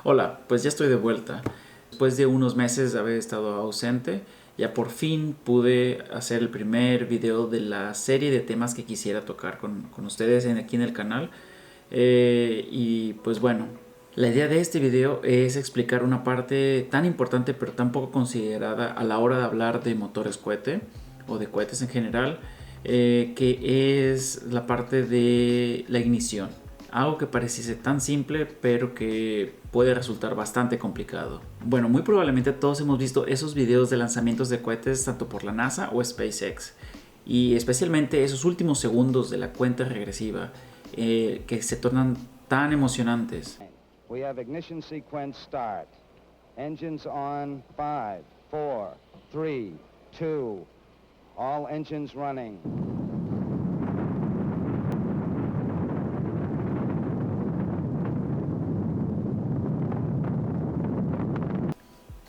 Hola, pues ya estoy de vuelta. Después de unos meses de haber estado ausente, ya por fin pude hacer el primer video de la serie de temas que quisiera tocar con ustedes aquí en el canal. Y pues bueno, la idea de este video es explicar una parte tan importante pero tan poco considerada a la hora de hablar de motores cohete o de cohetes en general, que es la parte de la ignición. Algo que pareciese tan simple, pero que puede resultar bastante complicado. Bueno, muy probablemente todos hemos visto esos videos de lanzamientos de cohetes tanto por la NASA o SpaceX. Y especialmente esos últimos segundos de la cuenta regresiva, que se tornan tan emocionantes. We have ignition sequence start. Engines on 5, 4, 3, 2, all engines running.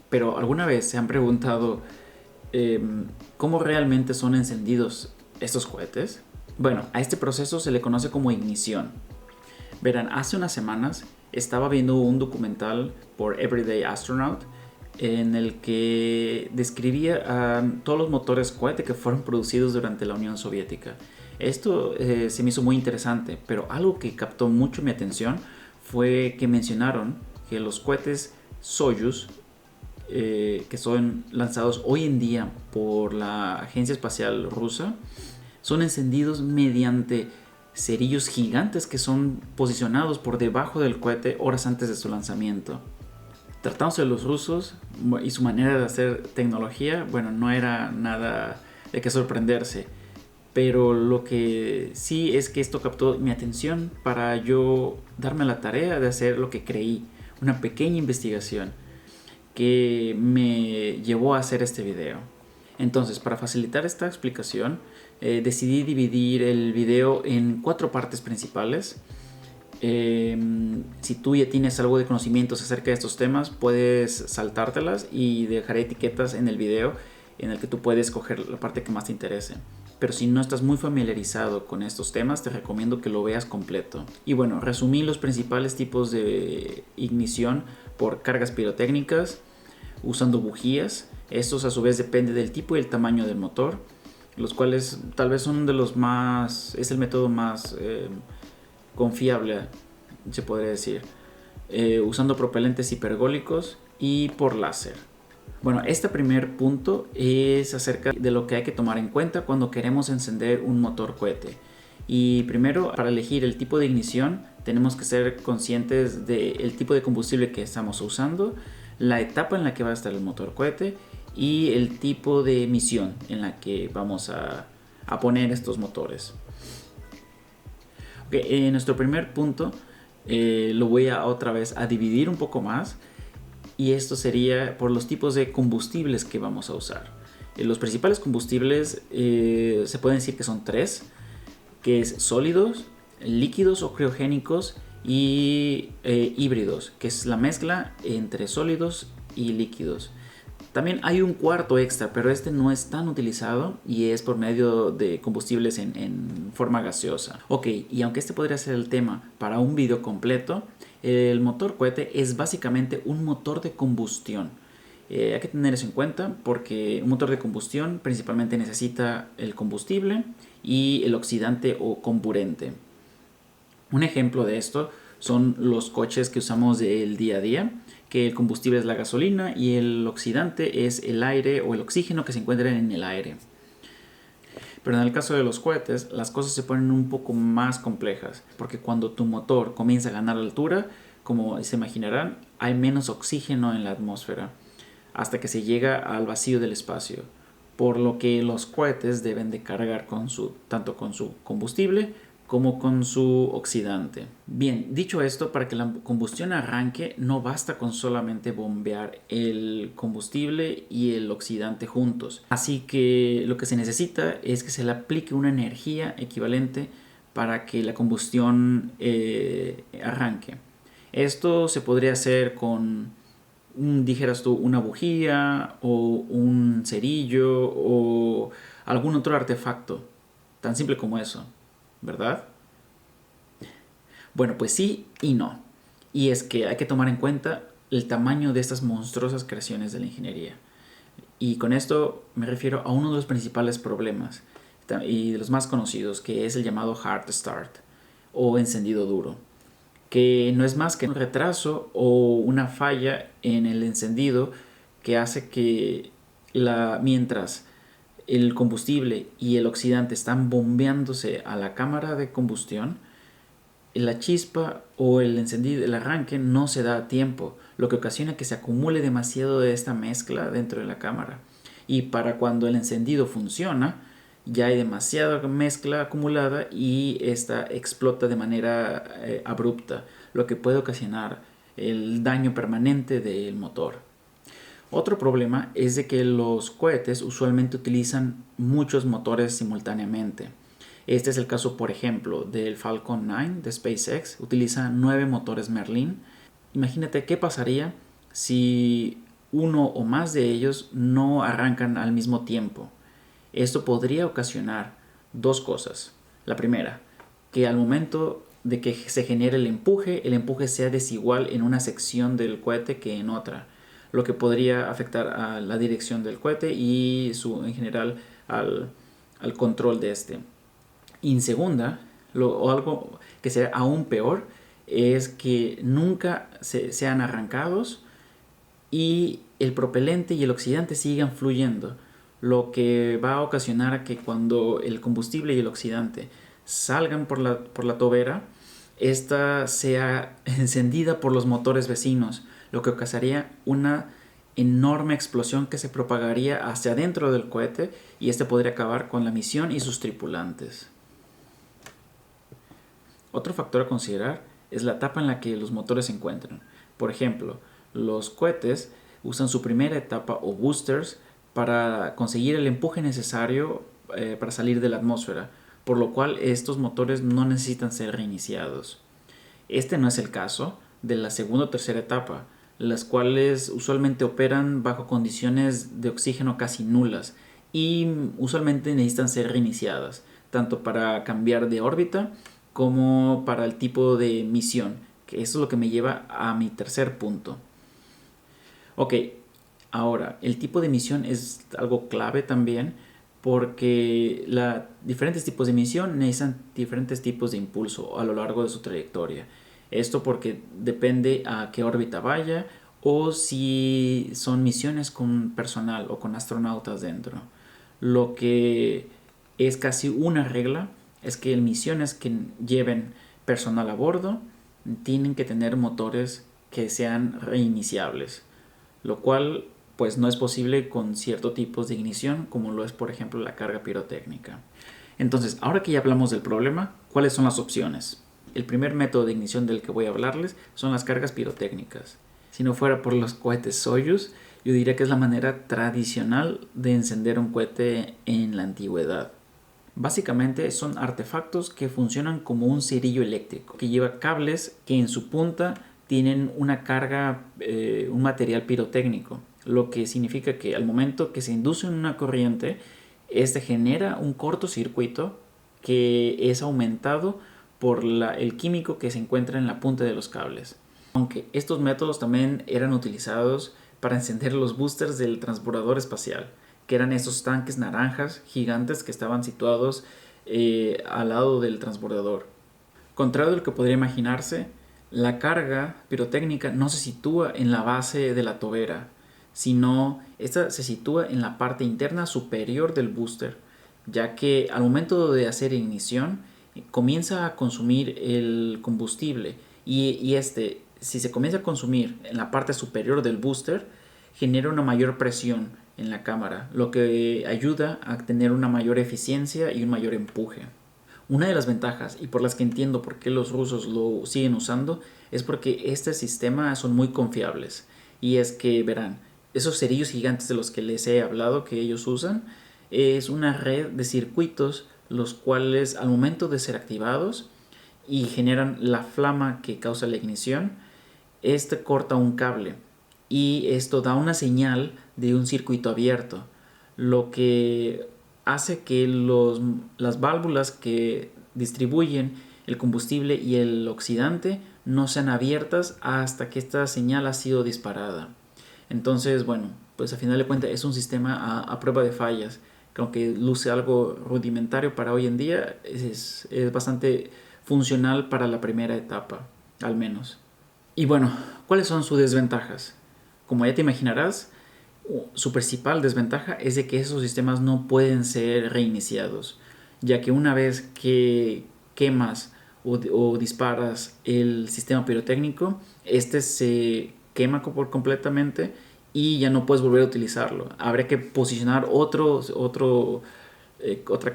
Pero ¿alguna vez se han preguntado cómo realmente son encendidos estos cohetes? Bueno, a este proceso se le conoce como ignición. Verán, hace unas semanas estaba viendo un documental por Everyday Astronaut en el que describía todos los motores cohete que fueron producidos durante la Unión Soviética. Esto se me hizo muy interesante, pero algo que captó mucho mi atención fue que mencionaron que los cohetes Soyuz, que son lanzados hoy en día por la Agencia Espacial Rusa, son encendidos mediante cerillos gigantes que son posicionados por debajo del cohete horas antes de su lanzamiento. Tratándose de los rusos y su manera de hacer tecnología, bueno, no era nada de qué sorprenderse. Pero lo que sí es que esto captó mi atención para yo darme la tarea de hacer lo que creí, una pequeña investigación que me llevó a hacer este video. Entonces, para facilitar esta explicación, decidí dividir el video en 4 partes principales. Si tú ya tienes algo de conocimientos acerca de estos temas, puedes saltártelas y dejaré etiquetas en el video en el que tú puedes escoger la parte que más te interese. Pero si no estás muy familiarizado con estos temas, te recomiendo que lo veas completo. Y bueno, resumí los principales tipos de ignición por cargas pirotécnicas, usando bujías. Estos a su vez depende del tipo y el tamaño del motor, los cuales tal vez son de los más, es el método más confiable, se podría decir, usando propelentes hipergólicos y por láser. Bueno, este primer punto es acerca de lo que hay que tomar en cuenta cuando queremos encender un motor cohete. Y primero, para elegir el tipo de ignición, tenemos que ser conscientes del tipo de combustible que estamos usando, la etapa en la que va a estar el motor cohete y el tipo de emisión en la que vamos a poner estos motores. Okay, nuestro primer punto lo voy a otra vez a dividir un poco más, y esto sería por los tipos de combustibles que vamos a usar. Los principales combustibles se pueden decir que son 3, que es sólidos, líquidos o criogénicos y híbridos, que es la mezcla entre sólidos y líquidos. También hay un cuarto extra, pero este no es tan utilizado y es por medio de combustibles en forma gaseosa. Ok, y aunque este podría ser el tema para un video completo, el motor cohete es básicamente un motor de combustión. Hay que tener eso en cuenta porque un motor de combustión principalmente necesita el combustible y el oxidante o comburente. Un ejemplo de esto son los coches que usamos del día a día, que el combustible es la gasolina y el oxidante es el aire o el oxígeno que se encuentra en el aire. Pero en el caso de los cohetes, las cosas se ponen un poco más complejas, porque cuando tu motor comienza a ganar altura, como se imaginarán, hay menos oxígeno en la atmósfera, hasta que se llega al vacío del espacio, por lo que los cohetes deben de cargar tanto con su combustible como con su oxidante. Bien, dicho esto, para que la combustión arranque no basta con solamente bombear el combustible y el oxidante juntos. Así que lo que se necesita es que se le aplique una energía equivalente para que la combustión arranque. Esto se podría hacer con, dijeras tú, una bujía o un cerillo o algún otro artefacto, tan simple como eso, ¿verdad? Bueno, pues sí y no. Y es que hay que tomar en cuenta el tamaño de estas monstruosas creaciones de la ingeniería. Y con esto me refiero a uno de los principales problemas y de los más conocidos, que es el llamado hard start o encendido duro, que no es más que un retraso o una falla en el encendido que hace que mientras el combustible y el oxidante están bombeándose a la cámara de combustión, la chispa o el encendido, el arranque no se da a tiempo, lo que ocasiona que se acumule demasiado de esta mezcla dentro de la cámara. Y para cuando el encendido funciona, ya hay demasiada mezcla acumulada y esta explota de manera abrupta, lo que puede ocasionar el daño permanente del motor. Otro problema es de que los cohetes usualmente utilizan muchos motores simultáneamente. Este es el caso, por ejemplo, del Falcon 9 de SpaceX. Utiliza 9 motores Merlin. Imagínate qué pasaría si uno o más de ellos no arrancan al mismo tiempo. Esto podría ocasionar dos cosas. La primera, que al momento de que se genere el empuje sea desigual en una sección del cohete que en otra, lo que podría afectar a la dirección del cohete y en general al control de este. Y en segunda, o algo que sea aún peor, es que nunca sean arrancados y el propelente y el oxidante sigan fluyendo, lo que va a ocasionar que cuando el combustible y el oxidante salgan por la tobera, esta sea encendida por los motores vecinos, lo que ocasionaría una enorme explosión que se propagaría hacia adentro del cohete y este podría acabar con la misión y sus tripulantes. Otro factor a considerar es la etapa en la que los motores se encuentran. Por ejemplo, los cohetes usan su primera etapa o boosters para conseguir el empuje necesario para salir de la atmósfera, por lo cual estos motores no necesitan ser reiniciados. Este no es el caso de la segunda o tercera etapa, las cuales usualmente operan bajo condiciones de oxígeno casi nulas y usualmente necesitan ser reiniciadas, tanto para cambiar de órbita como para el tipo de misión, que eso es lo que me lleva a mi tercer punto. Ok, ahora, el tipo de misión es algo clave también porque diferentes tipos de misión necesitan diferentes tipos de impulso a lo largo de su trayectoria. Esto porque depende a qué órbita vaya o si son misiones con personal o con astronautas dentro. Lo que es casi una regla es que misiones que lleven personal a bordo tienen que tener motores que sean reiniciables, lo cual pues no es posible con ciertos tipos de ignición como lo es por ejemplo la carga pirotécnica. Entonces, ahora que ya hablamos del problema, ¿cuáles son las opciones? El primer método de ignición del que voy a hablarles son las cargas pirotécnicas. Si no fuera por los cohetes Soyuz, yo diría que es la manera tradicional de encender un cohete en la antigüedad. Básicamente son artefactos que funcionan como un cerillo eléctrico, que lleva cables que en su punta tienen una carga, un material pirotécnico, lo que significa que al momento que se induce una corriente, este genera un cortocircuito que es aumentado por el químico que se encuentra en la punta de los cables. Aunque estos métodos también eran utilizados para encender los boosters del transbordador espacial, que eran esos tanques naranjas gigantes que estaban situados al lado del transbordador. Contrario a lo que podría imaginarse, la carga pirotécnica no se sitúa en la base de la tobera, sino esta se sitúa en la parte interna superior del booster, ya que al momento de hacer ignición comienza a consumir el combustible y si se comienza a consumir en la parte superior del booster, genera una mayor presión en la cámara, lo que ayuda a tener una mayor eficiencia y un mayor empuje. Una de las ventajas y por las que entiendo por qué los rusos lo siguen usando es porque este sistema son muy confiables. Y es que verán, esos cerillos gigantes de los que les he hablado que ellos usan es una red de circuitos los cuales al momento de ser activados y generan la flama que causa la ignición, este corta un cable y esto da una señal de un circuito abierto, lo que hace que las válvulas que distribuyen el combustible y el oxidante no sean abiertas hasta que esta señal ha sido disparada. Entonces, bueno, pues a final de cuentas es un sistema a prueba de fallas, que aunque luce algo rudimentario para hoy en día, es bastante funcional para la primera etapa, al menos. Y bueno, ¿cuáles son sus desventajas? Como ya te imaginarás, su principal desventaja es de que esos sistemas no pueden ser reiniciados, ya que una vez que quemas o disparas el sistema pirotécnico, este se quema completamente y ya no puedes volver a utilizarlo. Habría que posicionar otra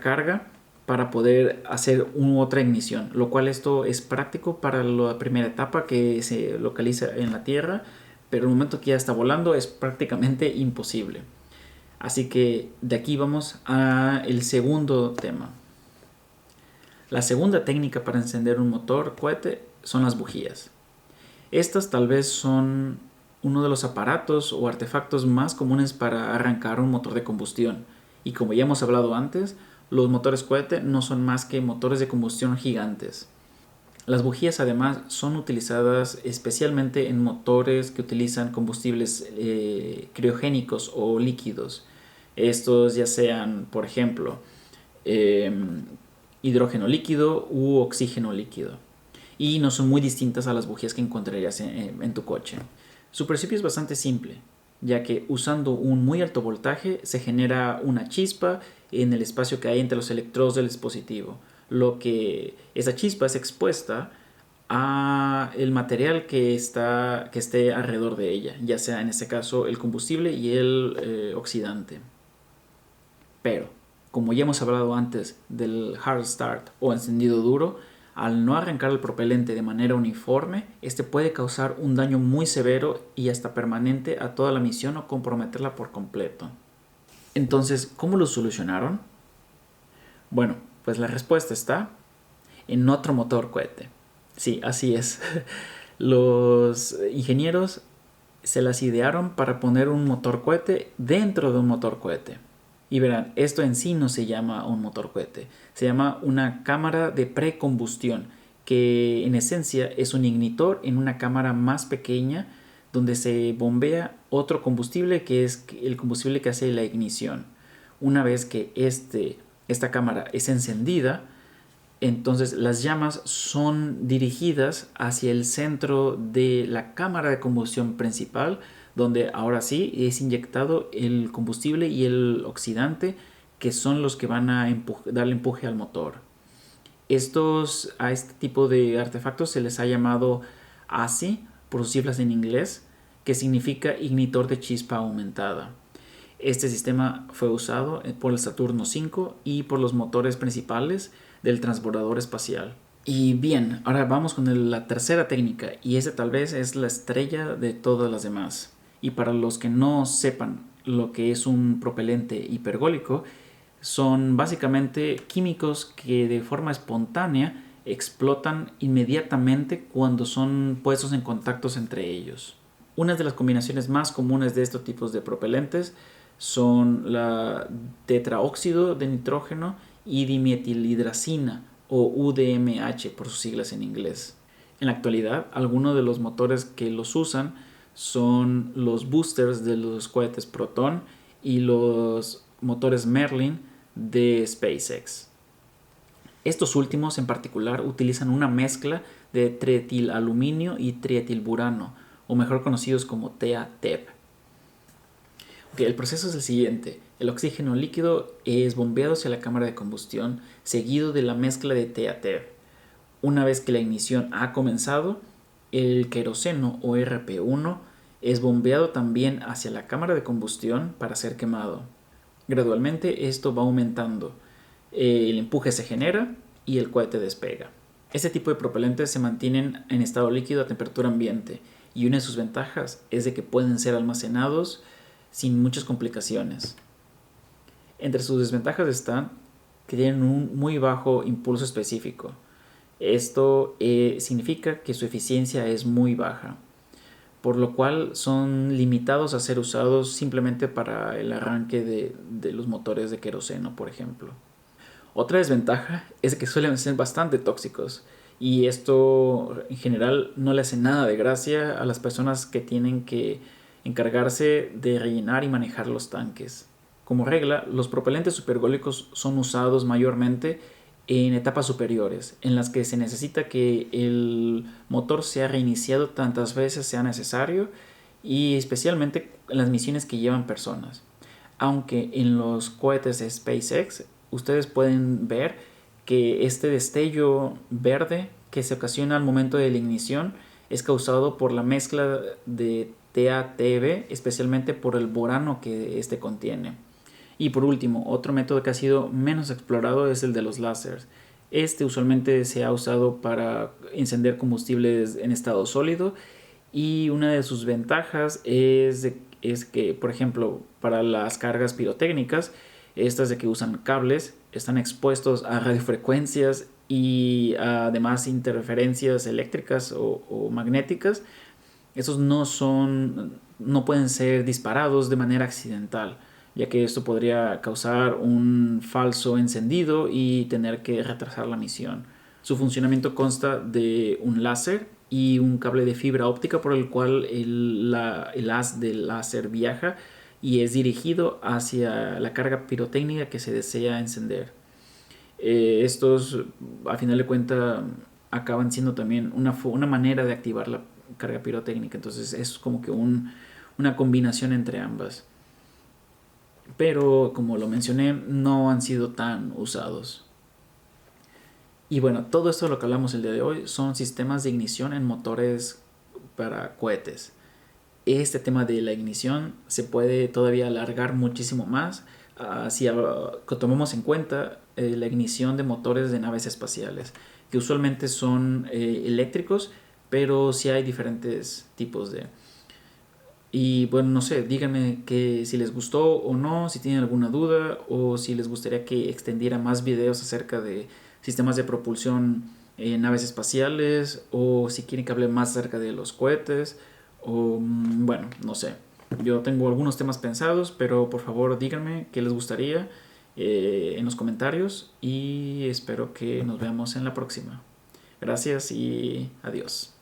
carga para poder hacer otra ignición, lo cual esto es práctico para la primera etapa que se localiza en la Tierra, pero el momento que ya está volando es prácticamente imposible. Así que de aquí vamos al segundo tema. La segunda técnica para encender un motor cohete son las bujías. Estas tal vez son uno de los aparatos o artefactos más comunes para arrancar un motor de combustión. Y como ya hemos hablado antes, los motores cohete no son más que motores de combustión gigantes. Las bujías además son utilizadas especialmente en motores que utilizan combustibles criogénicos o líquidos. Estos ya sean, por ejemplo, hidrógeno líquido u oxígeno líquido. Y no son muy distintas a las bujías que encontrarías en tu coche. Su principio es bastante simple, ya que usando un muy alto voltaje se genera una chispa en el espacio que hay entre los electrodos del dispositivo, lo que esa chispa es expuesta a el material que esté alrededor de ella, ya sea en este caso el combustible y el oxidante. Pero, como ya hemos hablado antes del hard start o encendido duro, al no arrancar el propelente de manera uniforme, este puede causar un daño muy severo y hasta permanente a toda la misión o comprometerla por completo. Entonces, ¿cómo lo solucionaron? Bueno, pues la respuesta está en otro motor cohete. Sí, así es. Los ingenieros se las idearon para poner un motor cohete dentro de un motor cohete. Y verán, esto en sí no se llama un motor cohete, se llama una cámara de precombustión, que en esencia es un ignitor en una cámara más pequeña donde se bombea otro combustible que es el combustible que hace la ignición. Una vez que esta cámara es encendida, entonces las llamas son dirigidas hacia el centro de la cámara de combustión principal, donde ahora sí es inyectado el combustible y el oxidante, que son los que van a darle empuje al motor. A este tipo de artefactos se les ha llamado ASI, por sus siglas en inglés, que significa ignitor de chispa aumentada. Este sistema fue usado por el Saturno V y por los motores principales del transbordador espacial. Y bien, ahora vamos con la tercera técnica, y esta tal vez es la estrella de todas las demás. Y para los que no sepan lo que es un propelente hipergólico, son básicamente químicos que de forma espontánea explotan inmediatamente cuando son puestos en contactos entre ellos. Una de las combinaciones más comunes de estos tipos de propelentes son la tetraóxido de nitrógeno y dimetilhidracina, o UDMH por sus siglas en inglés. En la actualidad, algunos de los motores que los usan son los boosters de los cohetes Proton y los motores Merlin de SpaceX. Estos últimos en particular utilizan una mezcla de trietilaluminio y trietilburano, o mejor conocidos como TEA-TEP. El proceso es el siguiente. El oxígeno líquido es bombeado hacia la cámara de combustión, seguido de la mezcla de TEA-TEP. Una vez que la ignición ha comenzado, el queroseno o RP1 es bombeado también hacia la cámara de combustión para ser quemado. Gradualmente esto va aumentando. El empuje se genera y el cohete despega. Este tipo de propelentes se mantienen en estado líquido a temperatura ambiente, y una de sus ventajas es de que pueden ser almacenados sin muchas complicaciones. Entre sus desventajas están que tienen un muy bajo impulso específico. Esto significa que su eficiencia es muy baja, por lo cual son limitados a ser usados simplemente para el arranque de los motores de queroseno, por ejemplo. Otra desventaja es que suelen ser bastante tóxicos, Y esto en general no le hace nada de gracia a las personas que tienen que encargarse de rellenar y manejar los tanques. Como regla, los propelentes supergólicos son usados mayormente en etapas superiores, en las que se necesita que el motor sea reiniciado tantas veces sea necesario, y especialmente en las misiones que llevan personas. Aunque en los cohetes de SpaceX ustedes pueden ver que este destello verde que se ocasiona al momento de la ignición es causado por la mezcla de TATB, especialmente por el borano que este contiene. Y por último, otro método que ha sido menos explorado es el de los láseres. Este usualmente se ha usado para encender combustibles en estado sólido, y una de sus ventajas es que, por ejemplo, para las cargas pirotécnicas, estas de que usan cables, están expuestos a radiofrecuencias y además interferencias eléctricas o magnéticas. Estos no pueden ser disparados de manera accidental, ya que esto podría causar un falso encendido y tener que retrasar la misión. Su funcionamiento consta de un láser y un cable de fibra óptica por el cual el haz del láser viaja y es dirigido hacia la carga pirotécnica que se desea encender. Estos, a final de cuentas, acaban siendo también una manera de activar la carga pirotécnica. Entonces es como que una combinación entre ambas. Pero como lo mencioné, no han sido tan usados. Y bueno, todo esto de lo que hablamos el día de hoy son sistemas de ignición en motores para cohetes. Este tema de la ignición se puede todavía alargar muchísimo más si tomamos en cuenta la ignición de motores de naves espaciales, que usualmente son eléctricos, pero sí hay diferentes tipos de... Y bueno, no sé, díganme que si les gustó o no, si tienen alguna duda o si les gustaría que extendiera más videos acerca de sistemas de propulsión en naves espaciales, o si quieren que hable más acerca de los cohetes o bueno, no sé. Yo tengo algunos temas pensados, pero por favor díganme qué les gustaría en los comentarios, y espero que nos veamos en la próxima. Gracias y adiós.